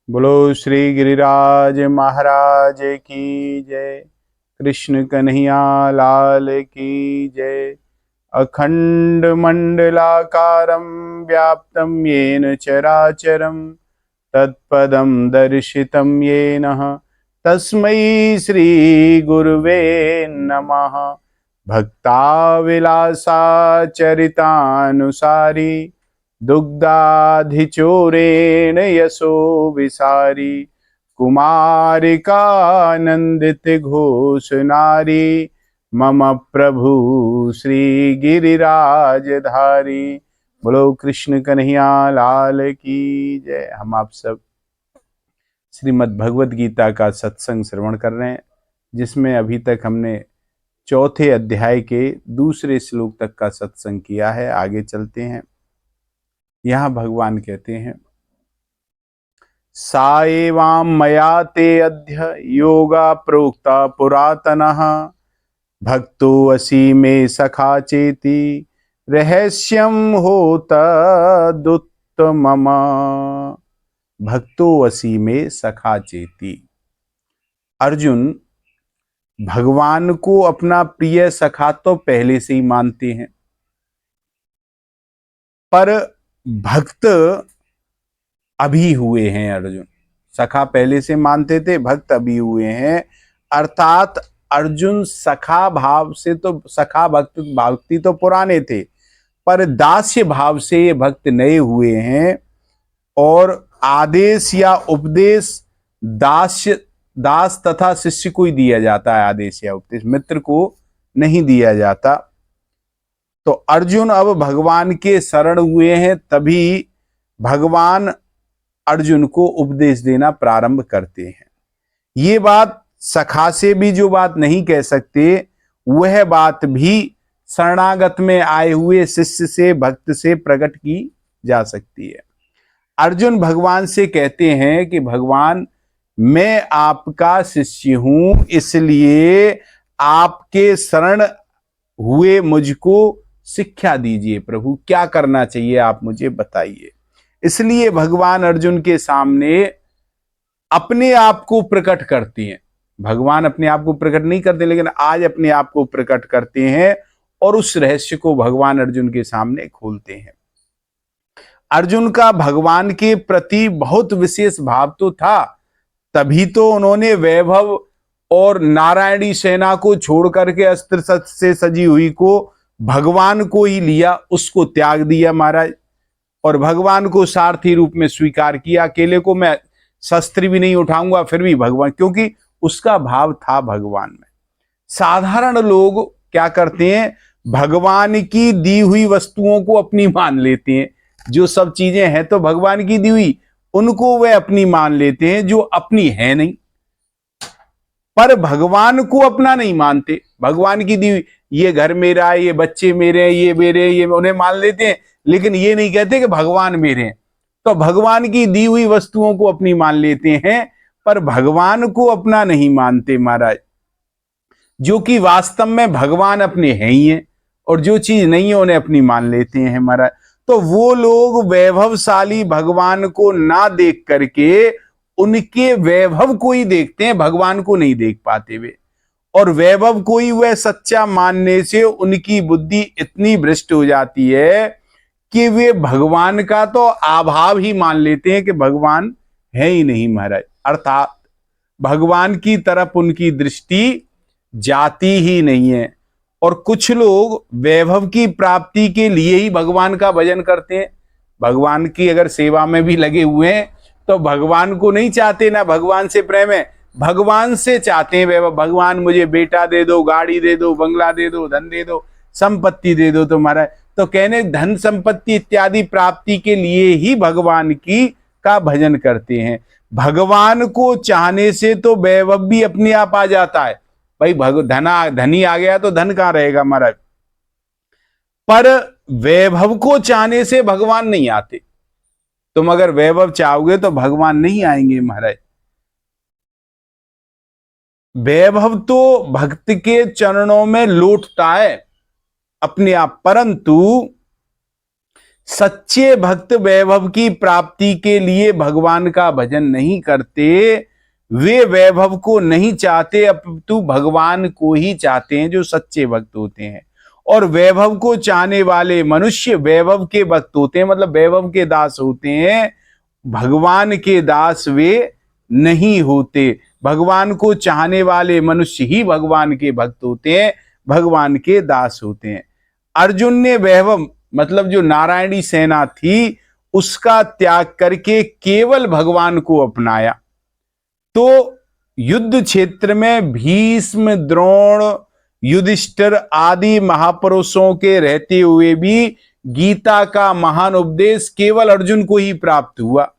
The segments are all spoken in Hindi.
बोलो श्री गिरिराज महाराज की जय। कृष्ण कन्हैया लाल की जय। अखंड मंडलाकारं व्याप्तं येन चराचरं तत्पदं दर्शितं येन तस्मै श्री गुरुवे नमः। भक्ताविलासाचरितानुसारी दुग्धाधिचोरेण यशो विसारी कुमारिकानंदित घोष नारी मम प्रभु श्री गिरिराजधारी। बोलो कृष्ण कन्हैया लाल की जय। हम आप सब श्रीमद् भगवत गीता का सत्संग श्रवण कर रहे हैं, जिसमें अभी तक हमने चौथे अध्याय के दूसरे श्लोक तक का सत्संग किया है। आगे चलते हैं। यहाँ भगवान कहते हैं, सा एवां मया ते अद्य योगा प्रोक्ता पुरातनः भक्तो असि मे सखा चेति रहस्यम होतदुत्तमम्। भक्तो असि मे सखा चेति। अर्जुन भगवान को अपना प्रिय सखा तो पहले से ही मानते हैं, पर भक्त अभी हुए हैं। अर्जुन सखा पहले से मानते थे, भक्त अभी हुए हैं। अर्थात अर्जुन सखा भाव से तो सखा भक्ति तो पुराने थे, पर दास्य भाव से ये भक्त नए हुए हैं। और आदेश या उपदेश दास तथा शिष्य को ही दिया जाता है। आदेश या उपदेश मित्र को नहीं दिया जाता। तो अर्जुन अब भगवान के शरण हुए हैं, तभी भगवान अर्जुन को उपदेश देना प्रारंभ करते हैं। ये बात सखा से भी जो बात नहीं कह सकते, वह बात भी शरणागत में आए हुए शिष्य से, भक्त से प्रकट की जा सकती है। अर्जुन भगवान से कहते हैं कि भगवान, मैं आपका शिष्य हूं, इसलिए आपके शरण हुए मुझको शिक्षा दीजिए। प्रभु क्या करना चाहिए आप मुझे बताइए। इसलिए भगवान अर्जुन के सामने अपने आप को प्रकट करते हैं। भगवान अपने आप को प्रकट नहीं करते, लेकिन आज अपने आप को प्रकट करते हैं और उस रहस्य को भगवान अर्जुन के सामने खोलते हैं। अर्जुन का भगवान के प्रति बहुत विशेष भाव तो था, तभी तो उन्होंने वैभव और नारायणी सेना को छोड़ करके अस्त्र शस्त्र से सजी हुई को भगवान को ही लिया, उसको त्याग दिया महाराज, और भगवान को सारथी रूप में स्वीकार किया। अकेले को मैं शस्त्र भी नहीं उठाऊंगा, फिर भी भगवान, क्योंकि उसका भाव था भगवान में। साधारण लोग क्या करते हैं, भगवान की दी हुई वस्तुओं को अपनी मान लेते हैं। जो सब चीजें हैं तो भगवान की दी हुई, उनको वे अपनी मान लेते हैं, जो अपनी है नहीं। पर भगवान को अपना नहीं मानते। भगवान की दी हुई, ये घर मेरा है, ये बच्चे मेरे हैं, ये मेरे, ये उन्हें मान लेते हैं, लेकिन ये नहीं कहते कि भगवान मेरे हैं। तो भगवान की दी हुई वस्तुओं को अपनी मान लेते हैं, पर भगवान को अपना नहीं मानते महाराज। जो कि वास्तव में भगवान अपने हैं ही हैं, और जो चीज नहीं है उन्हें अपनी मान लेते हैं महाराज। तो वो लोग वैभवशाली भगवान को ना देख करके उनके वैभव को ही देखते हैं, भगवान को नहीं देख पाते वे। और वैभव को ही वह सच्चा मानने से उनकी बुद्धि इतनी भ्रष्ट हो जाती है कि वे भगवान का तो अभाव ही मान लेते हैं कि भगवान है ही नहीं महाराज। अर्थात भगवान की तरफ उनकी दृष्टि जाती ही नहीं है। और कुछ लोग वैभव की प्राप्ति के लिए ही भगवान का भजन करते हैं। भगवान की अगर सेवा में भी लगे हुए हैं तो भगवान को नहीं चाहते, ना भगवान से प्रेम है, भगवान से चाहते हैं वैभव। भगवान मुझे बेटा दे दो, गाड़ी दे दो, बंगला दे दो, धन दे दो, संपत्ति दे दो तुम्हारा। तो कहने धन संपत्ति इत्यादि प्राप्ति के लिए ही भगवान की का भजन करते हैं। भगवान को चाहने से तो वैभव भी अपने आप आ जाता है। भाई धनी आ गया तो धन कहां रहेगा महाराज। पर वैभव को चाहने से भगवान नहीं आते। तुम अगर वैभव चाहोगे तो भगवान नहीं आएंगे महाराज। वैभव तो भक्त के चरणों में लौटता है अपने आप, परंतु सच्चे भक्त वैभव की प्राप्ति के लिए भगवान का भजन नहीं करते, वे वैभव को नहीं चाहते अपितु भगवान को ही चाहते हैं, जो सच्चे भक्त होते हैं। और वैभव को चाहने वाले मनुष्य वैभव के भक्त होते हैं, मतलब वैभव के दास होते हैं, भगवान के दास वे नहीं होते। भगवान को चाहने वाले मनुष्य ही भगवान के भक्त होते हैं, भगवान के दास होते हैं। अर्जुन ने वैभव मतलब जो नारायणी सेना थी उसका त्याग करके केवल भगवान को अपनाया। तो युद्ध क्षेत्र में भीष्म, द्रोण, युधिष्ठिर आदि महापुरुषों के रहते हुए भी गीता का महान उपदेश केवल अर्जुन को ही प्राप्त हुआ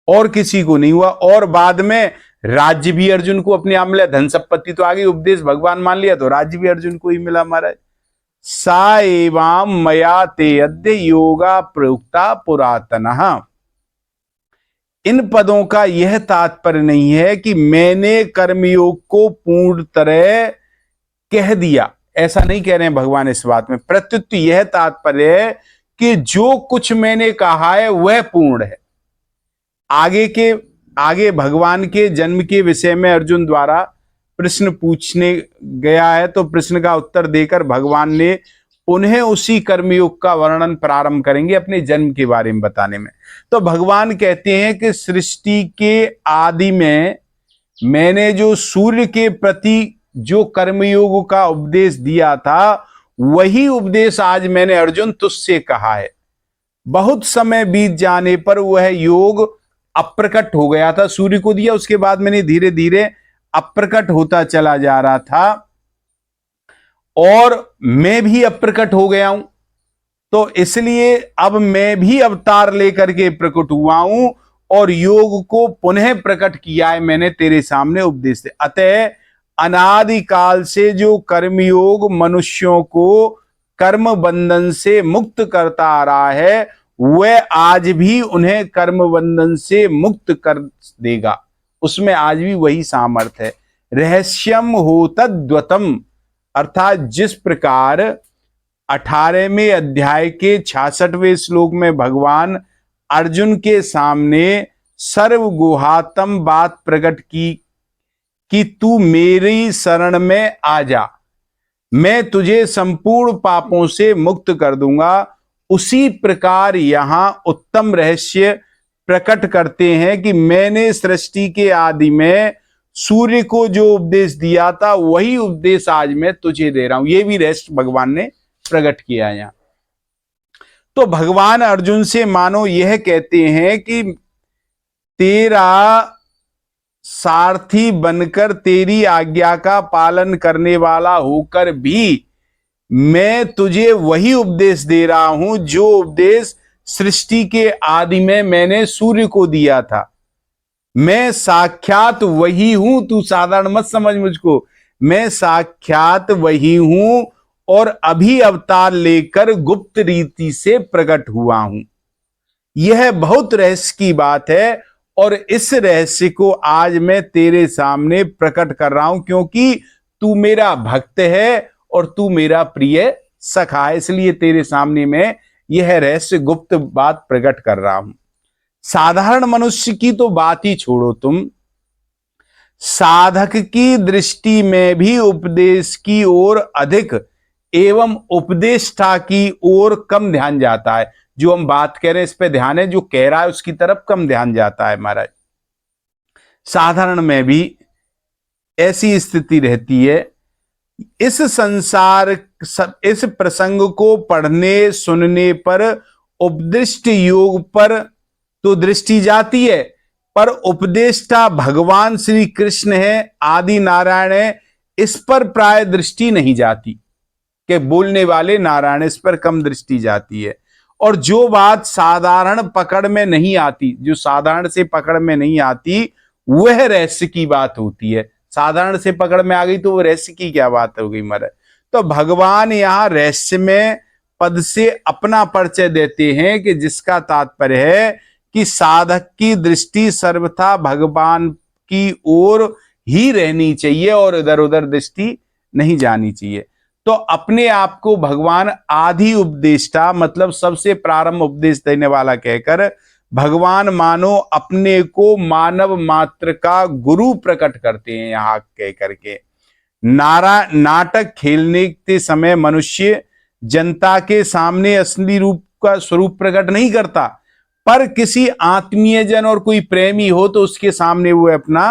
और किसी को नहीं हुआ। और बाद में राज्य भी अर्जुन को अपने आप मिला, धन संपत्ति तो आगे, उपदेश भगवान मान लिया तो राज्य भी अर्जुन को ही मिला। महाराज सा एवं मया ते अद्य योगा प्रयुक्ता पुरातनः। इन पदों का यह तात्पर्य नहीं है कि मैंने कर्मयोग को पूर्ण तरह कह दिया, ऐसा नहीं कह रहे हैं भगवान इस बात में। प्रत्युत यह तात्पर्य है कि जो कुछ मैंने कहा है वह पूर्ण है। आगे भगवान के जन्म के विषय में अर्जुन द्वारा प्रश्न पूछने गया है, तो प्रश्न का उत्तर देकर भगवान ने उन्हें उसी कर्मयोग का वर्णन प्रारंभ करेंगे अपने जन्म के बारे में बताने में। तो भगवान कहते हैं कि सृष्टि के आदि में मैंने जो सूर्य के प्रति जो कर्मयोग का उपदेश दिया था वही उपदेश आज मैंने अर्जुन तुझसे कहा है। बहुत समय बीत जाने पर वह योग अप्रकट हो गया था, सूर्य को दिया, उसके बाद मैंने धीरे धीरे अप्रकट होता चला जा रहा था और मैं भी अप्रकट हो गया हूं। तो इसलिए अब मैं भी अवतार लेकर के प्रकट हुआ हूं और योग को पुनः प्रकट किया है मैंने तेरे सामने उपदेश से। अतः अनादिकाल से जो कर्मयोग मनुष्यों को कर्म बंधन से मुक्त करता आ रहा है वह आज भी उन्हें कर्म बंधन से मुक्त कर देगा, उसमें आज भी वही सामर्थ्य है। रहस्यम होतद्वतम, अर्थात जिस प्रकार 18वें अध्याय के 66वें श्लोक में भगवान अर्जुन के सामने सर्वगुहातम बात प्रकट की कि तू मेरी शरण में आ जा, मैं तुझे संपूर्ण पापों से मुक्त कर दूंगा, उसी प्रकार यहां उत्तम रहस्य प्रकट करते हैं कि मैंने सृष्टि के आदि में सूर्य को जो उपदेश दिया था वही उपदेश आज मैं तुझे दे रहा हूं। यह भी रहस्य भगवान ने प्रकट किया यहां। तो भगवान अर्जुन से मानो यह कहते हैं कि तेरा सारथी बनकर तेरी आज्ञा का पालन करने वाला होकर भी मैं तुझे वही उपदेश दे रहा हूं जो उपदेश सृष्टि के आदि में मैंने सूर्य को दिया था। मैं साक्षात वही हूं, तू साधारण मत समझ मुझको, मैं साक्षात वही हूं और अभी अवतार लेकर गुप्त रीति से प्रकट हुआ हूं। यह बहुत रहस्य की बात है और इस रहस्य को आज मैं तेरे सामने प्रकट कर रहा हूं क्योंकि तू मेरा भक्त है और तू मेरा प्रिय सखा है, इसलिए तेरे सामने मैं यह रहस्य गुप्त बात प्रकट कर रहा हूं। साधारण मनुष्य की तो बात ही छोड़ो तुम, साधक की दृष्टि में भी उपदेश की ओर अधिक एवं उपदेष्टा की ओर कम ध्यान जाता है। जो हम बात कह रहे हैं इस पे ध्यान है, जो कह रहा है उसकी तरफ कम ध्यान जाता है। महाराज साधारण में भी ऐसी स्थिति रहती है। इस संसार इस प्रसंग को पढ़ने सुनने पर उपदिष्ट योग पर तो दृष्टि जाती है, पर उपदेष्टा भगवान श्री कृष्ण है, आदि नारायण है, इस पर प्राय दृष्टि नहीं जाती कि बोलने वाले नारायण, इस पर कम दृष्टि जाती है। और जो बात साधारण पकड़ में नहीं आती, जो साधारण से पकड़ में नहीं आती, वह रहस्य की बात होती है। साधारण से पकड़ में आ गई तो वो रहस्य की क्या बात हो गई महाराज। तो भगवान यहाँ रहस्य में पद से अपना परिचय देते हैं कि जिसका तात्पर्य है कि साधक की दृष्टि सर्वथा भगवान की ओर ही रहनी चाहिए और इधर उधर दृष्टि नहीं जानी चाहिए। तो अपने आप को भगवान आदि उपदेष्टा मतलब सबसे प्रारंभ उपदेश देने वाला कहकर भगवान मानो अपने को मानव मात्र का गुरु प्रकट करते हैं। यहां कह करके नाटक खेलने के समय मनुष्य जनता के सामने असली रूप का स्वरूप प्रकट नहीं करता, पर किसी आत्मीय जन और कोई प्रेमी हो तो उसके सामने वो अपना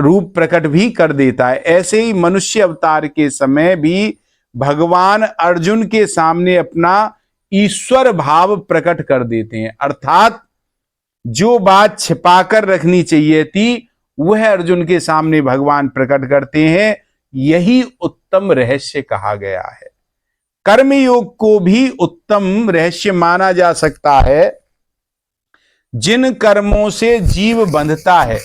रूप प्रकट भी कर देता है। ऐसे ही मनुष्य अवतार के समय भी भगवान अर्जुन के सामने अपना ईश्वर भाव प्रकट कर देते हैं, अर्थात जो बात छिपाकर रखनी चाहिए थी वह अर्जुन के सामने भगवान प्रकट करते हैं। यही उत्तम रहस्य कहा गया है। कर्मयोग को भी उत्तम रहस्य माना जा सकता है। जिन कर्मों से जीव बंधता है,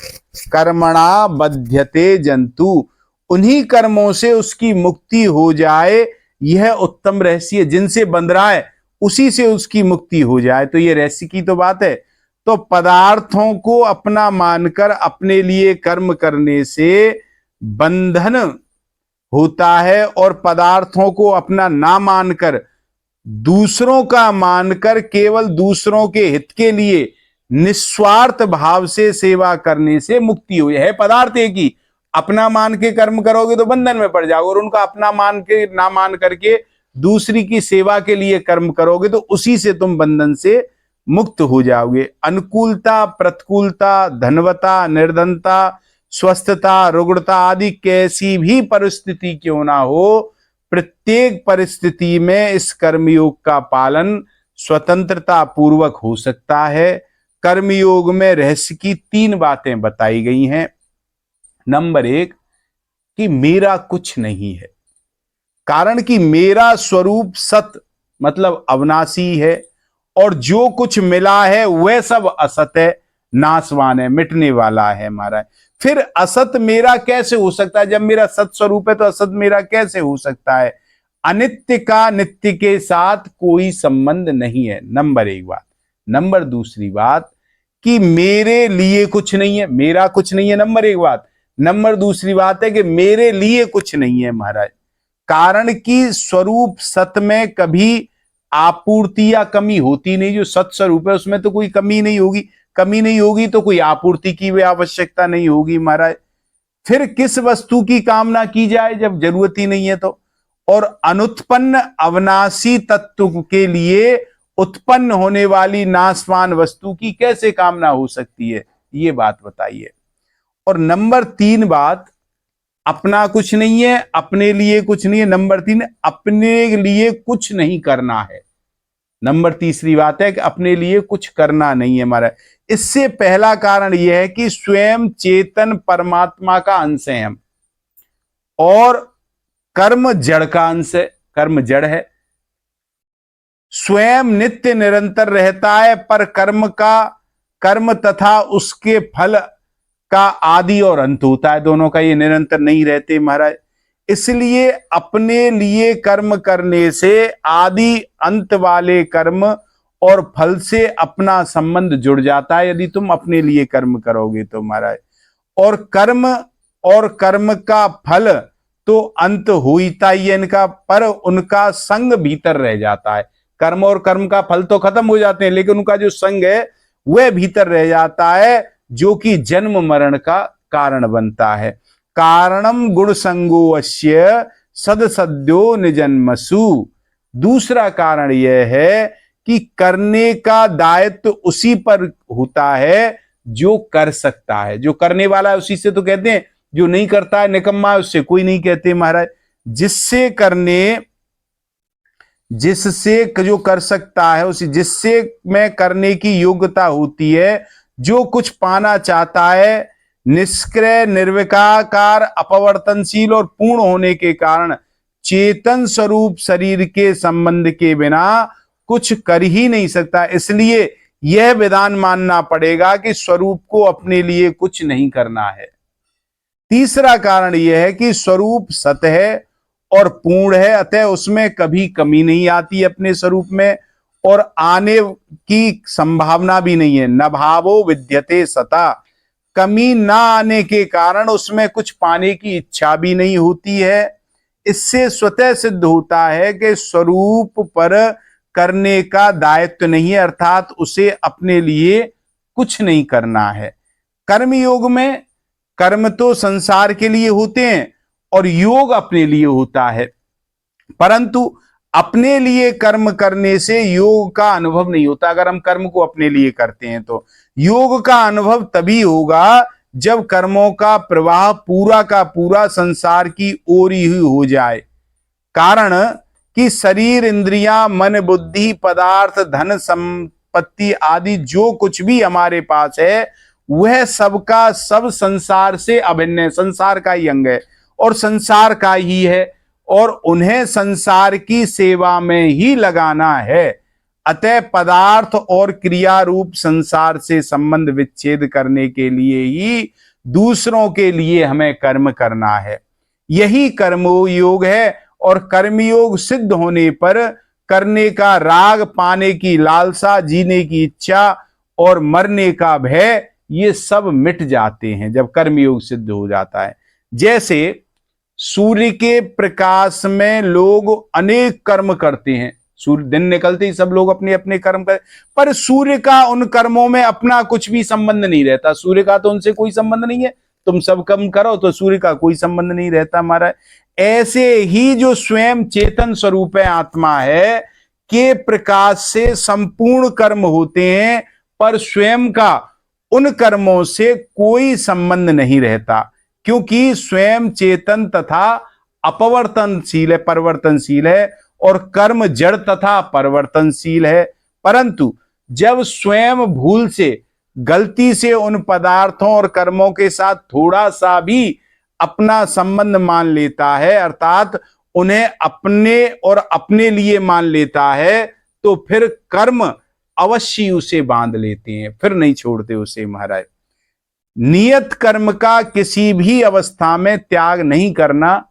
कर्मणा बध्यते जंतु, उन्हीं कर्मों से उसकी मुक्ति हो जाए, यह उत्तम रहस्य। जिनसे बंध रहा है उसी से उसकी मुक्ति हो जाए, तो यह रहस्य की तो बात है। तो पदार्थों को अपना मानकर अपने लिए कर्म करने से बंधन होता है, और पदार्थों को अपना ना मानकर दूसरों का मानकर केवल दूसरों के हित के लिए निस्वार्थ भाव से सेवा करने से मुक्ति हो। यह पदार्थ है कि अपना मान के कर्म करोगे तो बंधन में पड़ जाओगे, और उनका अपना मान के ना मान करके दूसरी की सेवा के लिए कर्म करोगे तो उसी से तुम बंधन से मुक्त हो जाओगे। अनुकूलता, प्रतिकूलता, धनवता, निर्धनता, स्वस्थता, रुग्णता आदि कैसी भी परिस्थिति क्यों ना हो, प्रत्येक परिस्थिति में इस कर्मयोग का पालन स्वतंत्रता पूर्वक हो सकता है। कर्मयोग में रहस्य की 3 बातें बताई गई हैं। नंबर 1 कि मेरा कुछ नहीं है, कारण कि मेरा स्वरूप सत मतलब अविनाशी है, और जो कुछ मिला है वह सब असत है, नाशवान है, मिटने वाला है महाराज। फिर असत मेरा कैसे हो सकता है? जब मेरा सत स्वरूप है तो असत मेरा कैसे हो सकता है? अनित्य का नित्य के साथ कोई संबंध नहीं है, नंबर 1 बात। नंबर 2 बात कि मेरे लिए कुछ नहीं है, मेरा कुछ नहीं है, नंबर 1 बात। नंबर 2 बात है कि मेरे लिए कुछ नहीं है महाराज, कारण कि स्वरूप सत में कभी आपूर्ति या कमी होती नहीं। जो सत स्वरूप है उसमें तो कोई कमी नहीं होगी, कमी नहीं होगी तो कोई आपूर्ति की भी आवश्यकता नहीं होगी महाराज। फिर किस वस्तु की कामना की जाए जब जरूरत ही नहीं है तो? और अनुत्पन्न अविनाशी तत्व के लिए उत्पन्न होने वाली नाशवान वस्तु की कैसे कामना हो सकती है, ये बात बताइए। और नंबर 3 बात, अपना कुछ नहीं है, अपने लिए कुछ नहीं है। नंबर 3, अपने लिए कुछ नहीं करना है। नंबर 3 बात है कि अपने लिए कुछ करना नहीं है हमारा। इससे पहला कारण यह है कि स्वयं चेतन परमात्मा का अंश है हम, और कर्म जड़ का अंश है, कर्म जड़ है। स्वयं नित्य निरंतर रहता है, पर कर्म तथा उसके फल का आदि और अंत होता है, दोनों का ये निरंतर नहीं रहते महाराज। इसलिए अपने लिए कर्म करने से आदि अंत वाले कर्म और फल से अपना संबंध जुड़ जाता है, यदि तुम अपने लिए कर्म करोगे तो महाराज। और कर्म का फल तो अंत होता ही है इनका, पर उनका संग भीतर रह जाता है। कर्म और कर्म का फल तो खत्म हो जाते हैं, लेकिन उनका जो संग है वह भीतर रह जाता है, जो कि जन्म मरण का कारण बनता है। कारणम गुण संगो अस्य सद सद्यो निजन्मसु। दूसरा कारण यह है कि करने का दायित्व उसी पर होता है जो कर सकता है। जो करने वाला है उसी से तो कहते हैं, जो नहीं करता है निकम्मा है उससे कोई नहीं कहते महाराज। जिससे जो कर सकता है उसी, जिससे में करने की योग्यता होती है, जो कुछ पाना चाहता है, निष्क्रिय निर्विकार अपवर्तनशील और पूर्ण होने के कारण चेतन स्वरूप शरीर के संबंध के बिना कुछ कर ही नहीं सकता। इसलिए यह विधान मानना पड़ेगा कि स्वरूप को अपने लिए कुछ नहीं करना है। तीसरा कारण यह है कि स्वरूप सत है और पूर्ण है, अतः उसमें कभी कमी नहीं आती अपने स्वरूप में, और आने की संभावना भी नहीं है। न भावो विद्यते सता, कमी ना आने के कारण उसमें कुछ पाने की इच्छा भी नहीं होती है। इससे स्वतः सिद्ध होता है कि स्वरूप पर करने का दायित्व नहीं है, अर्थात उसे अपने लिए कुछ नहीं करना है। कर्मयोग में कर्म तो संसार के लिए होते हैं और योग अपने लिए होता है, परंतु अपने लिए कर्म करने से योग का अनुभव नहीं होता। अगर हम कर्म को अपने लिए करते हैं तो योग का अनुभव तभी होगा जब कर्मों का प्रवाह पूरा का पूरा संसार की ओर ही हो जाए। कारण कि शरीर, इंद्रियां, मन, बुद्धि, पदार्थ, धन, संपत्ति आदि जो कुछ भी हमारे पास है वह सबका सब संसार से अभिन्न है, संसार का ही अंग है और संसार का ही है, और उन्हें संसार की सेवा में ही लगाना है। अतः पदार्थ और क्रिया रूप संसार से संबंध विच्छेद करने के लिए ही दूसरों के लिए हमें कर्म करना है। यही कर्मयोग है, और कर्मयोग सिद्ध होने पर करने का राग, पाने की लालसा, जीने की इच्छा और मरने का भय, ये सब मिट जाते हैं जब कर्मयोग सिद्ध हो जाता है। जैसे सूर्य के प्रकाश में लोग अनेक कर्म करते हैं, सूर्य दिन निकलते ही सब लोग अपने अपने कर्म करते, पर सूर्य का उन कर्मों में अपना कुछ भी संबंध नहीं रहता। सूर्य का तो उनसे कोई संबंध नहीं है, तुम सब कर्म करो तो सूर्य का कोई संबंध नहीं रहता हमारा। ऐसे ही जो स्वयं चेतन स्वरूप है, आत्मा है, के प्रकाश से संपूर्ण कर्म होते हैं, पर स्वयं का उन कर्मों से कोई संबंध नहीं रहता, क्योंकि स्वयं चेतन तथा अपवर्तनशील है, परिवर्तनशील है, और कर्म जड़ तथा परिवर्तनशील है। परंतु जब स्वयं भूल से, गलती से उन पदार्थों और कर्मों के साथ थोड़ा सा भी अपना संबंध मान लेता है, अर्थात उन्हें अपने और अपने लिए मान लेता है, तो फिर कर्म अवश्य उसे बांध लेते हैं, फिर नहीं छोड़ते उसे महाराज। नियत कर्म का किसी भी अवस्था में त्याग नहीं करना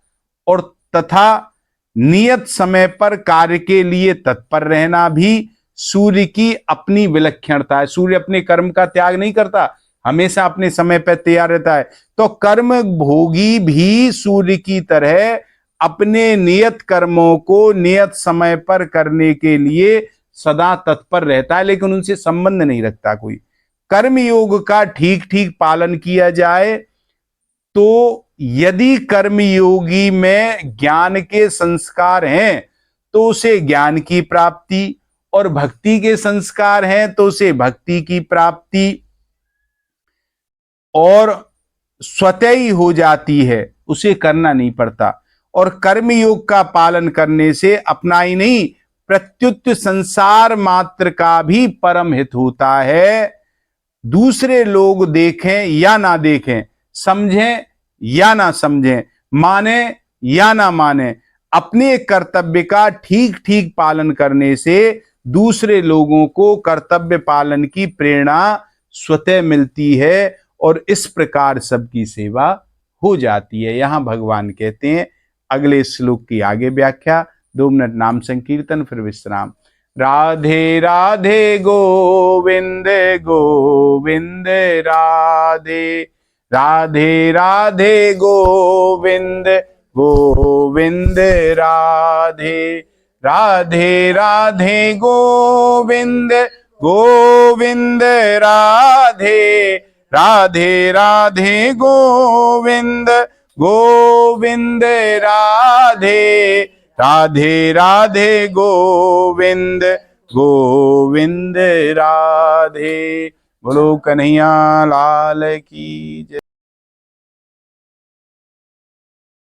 और तथा नियत समय पर कार्य के लिए तत्पर रहना भी सूर्य की अपनी विलक्षणता है। सूर्य अपने कर्म का त्याग नहीं करता, हमेशा अपने समय पर तैयार रहता है। तो कर्म भोगी भी सूर्य की तरह अपने नियत कर्मों को नियत समय पर करने के लिए सदा तत्पर रहता है, लेकिन उनसे संबंध नहीं रखता कोई। कर्म योग का ठीक ठीक पालन किया जाए तो यदि कर्मयोगी में ज्ञान के संस्कार हैं तो उसे ज्ञान की प्राप्ति, और भक्ति के संस्कार हैं तो उसे भक्ति की प्राप्ति और स्वतः ही हो जाती है, उसे करना नहीं पड़ता। और कर्मयोग का पालन करने से अपना ही नहीं प्रत्युत संसार मात्र का भी परम हित होता है। दूसरे लोग देखें या ना देखें, समझें या ना समझें, माने या ना माने, अपने कर्तव्य का ठीक ठीक पालन करने से दूसरे लोगों को कर्तव्य पालन की प्रेरणा स्वतः मिलती है और इस प्रकार सबकी सेवा हो जाती है। यहां भगवान कहते हैं, अगले श्लोक की आगे व्याख्या, 2 मिनट नाम संकीर्तन फिर विश्राम। राधे राधे गोविंद गोविंद राधे, राधे राधे गोविंद गोविंद राधे, राधे राधे गोविंद गोविंद राधे, राधे राधे गोविंद गोविंद राधे, राधे राधे गोविंद गोविंद राधे। बोलो कन्हैया लाल की जय।